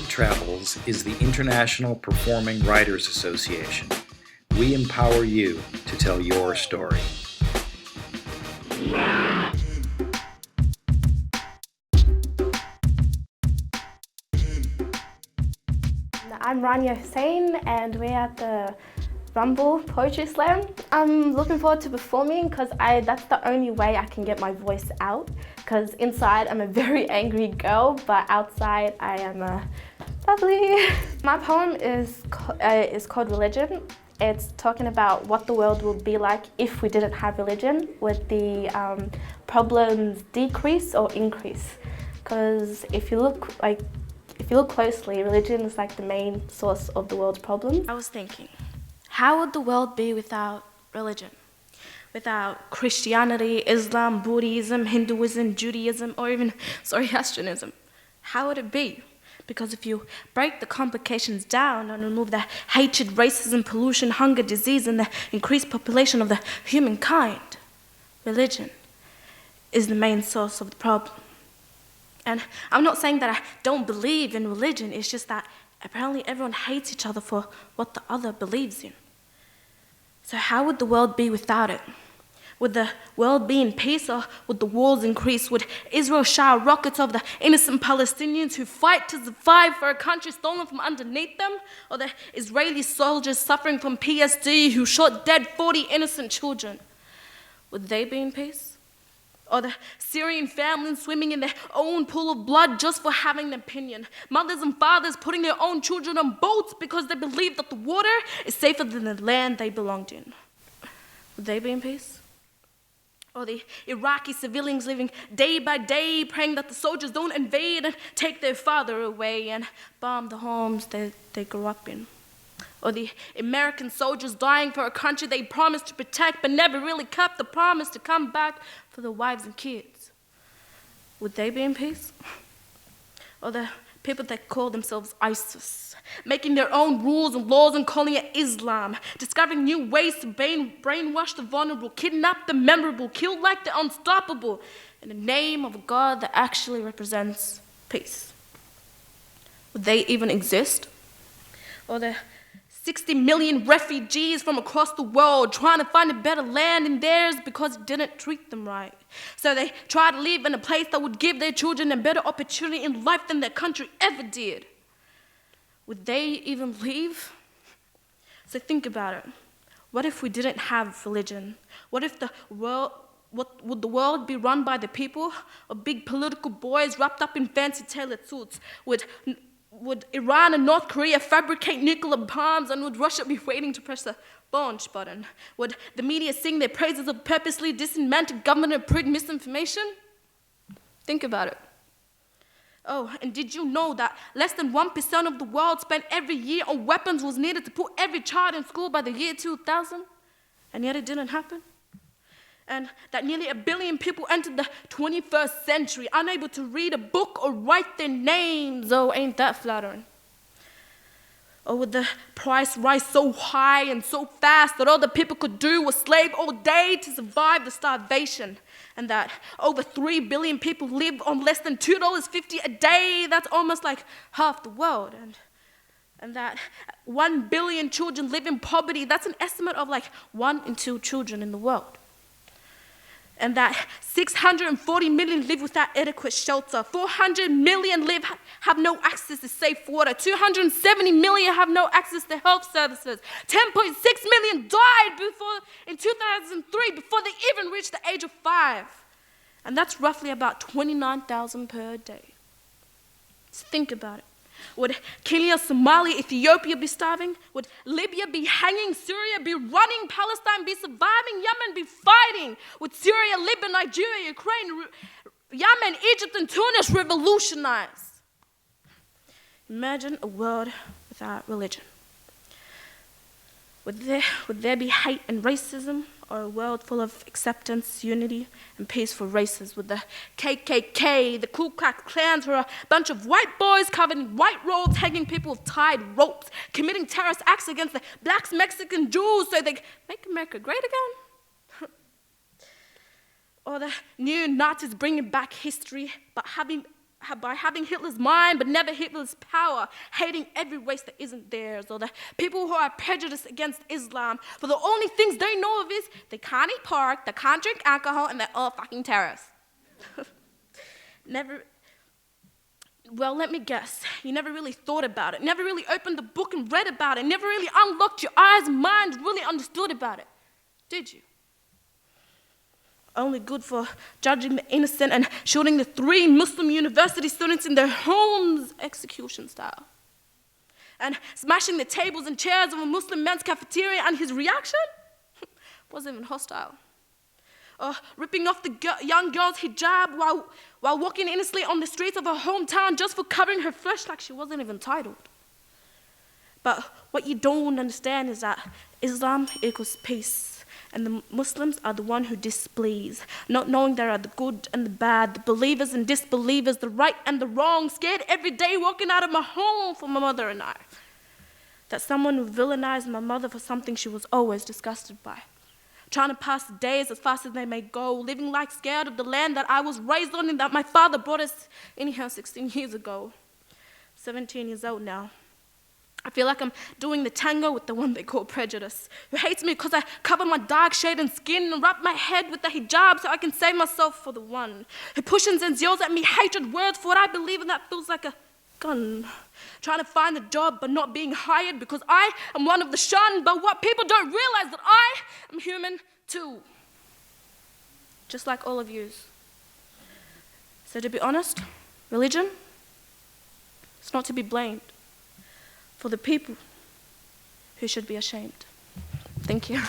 Creative Travels is the International Performing Writers Association. We empower you to tell your story. I'm Rania Hussein and we're at the Rumble Poetry Slam. I'm looking forward to performing because that's the only way I can get my voice out, because inside I'm a very angry girl, but outside I am lovely. My poem is called Religion. It's talking about what the world would be like if we didn't have religion. Would the problems decrease or increase? Because if you look closely, religion is like the main source of the world's problems. I was thinking, how would the world be without religion? Without Christianity, Islam, Buddhism, Hinduism, Judaism, or even Zoroastrianism? How would it be? Because if you break the complications down and remove the hatred, racism, pollution, hunger, disease, and the increased population of the humankind, religion is the main source of the problem. And I'm not saying that I don't believe in religion, it's just that apparently everyone hates each other for what the other believes in. So how would the world be without it? Would the world be in peace, or would the wars increase? Would Israel shower rockets over the innocent Palestinians who fight to survive for a country stolen from underneath them? Or the Israeli soldiers suffering from PSD who shot dead 40 innocent children? Would they be in peace? Or the Syrian families swimming in their own pool of blood just for having an opinion? Mothers and fathers putting their own children on boats because they believe that the water is safer than the land they belonged in. Would they be in peace? Or the Iraqi civilians living day by day praying that the soldiers don't invade and take their father away and bomb the homes they grew up in? Or the American soldiers dying for a country they promised to protect but never really kept the promise to come back for their wives and kids? Would they be in peace? Or the people that call themselves ISIS, making their own rules and laws and calling it Islam, discovering new ways to brainwash the vulnerable, kidnap the memorable, kill like the unstoppable, in the name of a God that actually represents peace? Would they even exist? Or the 60 million refugees from across the world trying to find a better land than theirs because it didn't treat them right. So they try to live in a place that would give their children a better opportunity in life than their country ever did. Would they even leave? So think about it. What if we didn't have religion? What if would the world be run by the people, or big political boys wrapped up in fancy tailored suits? Would Iran and North Korea fabricate nuclear bombs, and would Russia be waiting to press the launch button? Would the media sing their praises of purposely dismantled government-approved misinformation? Think about it. Oh, and did you know that less than 1% of the world spent every year on weapons was needed to put every child in school by the year 2000? And yet it didn't happen? And that nearly 1 billion people entered the 21st century unable to read a book or write their names. Oh, ain't that flattering? Or would the price rise so high and so fast that all the people could do was slave all day to survive the starvation? And that over 3 billion people live on less than $2.50 a day? That's almost like half the world. And that 1 billion children live in poverty. That's an estimate of like 1 in 2 children in the world. And that 640 million live without adequate shelter. 400 million have no access to safe water. 270 million have no access to health services. 10.6 million died in 2003 before they even reached the age of 5. And that's roughly about 29,000 per day. So think about it. Would Kenya, Somalia, Ethiopia be starving? Would Libya be hanging? Syria be running? Palestine be surviving? Yemen be fighting? Would Syria, Libya, Nigeria, Ukraine, Yemen, Egypt, and Tunis revolutionize? Imagine a world without religion. Would there be hate and racism, or a world full of acceptance, unity, and peace for races? Would the KKK, the Ku Klux Klans, were a bunch of white boys covered in white robes, hanging people with tied ropes, committing terrorist acts against the blacks, Mexican Jews, so they could make America great again? Or the new Nazis bringing back history, but having by having Hitler's mind but never Hitler's power, hating every race that isn't theirs, or the people who are prejudiced against Islam, for the only things they know of is they can't eat pork, they can't drink alcohol, and they're all fucking terrorists. Well, let me guess, you never really thought about it, never really opened the book and read about it, never really unlocked your eyes and mind, really understood about it, did you? Only good for judging the innocent and shooting the 3 Muslim university students in their homes, execution style. And smashing the tables and chairs of a Muslim men's cafeteria, and his reaction wasn't even hostile. Or ripping off the young girl's hijab while walking innocently on the streets of her hometown just for covering her flesh like she wasn't even titled. But what you don't understand is that Islam equals peace. And the Muslims are the one who displease, not knowing there are the good and the bad, the believers and disbelievers, the right and the wrong, scared every day walking out of my home for my mother and I. That someone would villainize my mother for something she was always disgusted by. Trying to pass the days as fast as they may go, living like scared of the land that I was raised on and that my father brought us in here 16 years ago. 17 years old now. I feel like I'm doing the tango with the one they call prejudice, who hates me because I cover my dark shade and skin and wrap my head with the hijab so I can save myself for the one, who pushes and yells at me hatred words for what I believe in that feels like a gun, trying to find a job but not being hired because I am one of the shunned, but what people don't realize that I am human too, just like all of yous. So to be honest, religion, it's not to be blamed. For the people who should be ashamed. Thank you.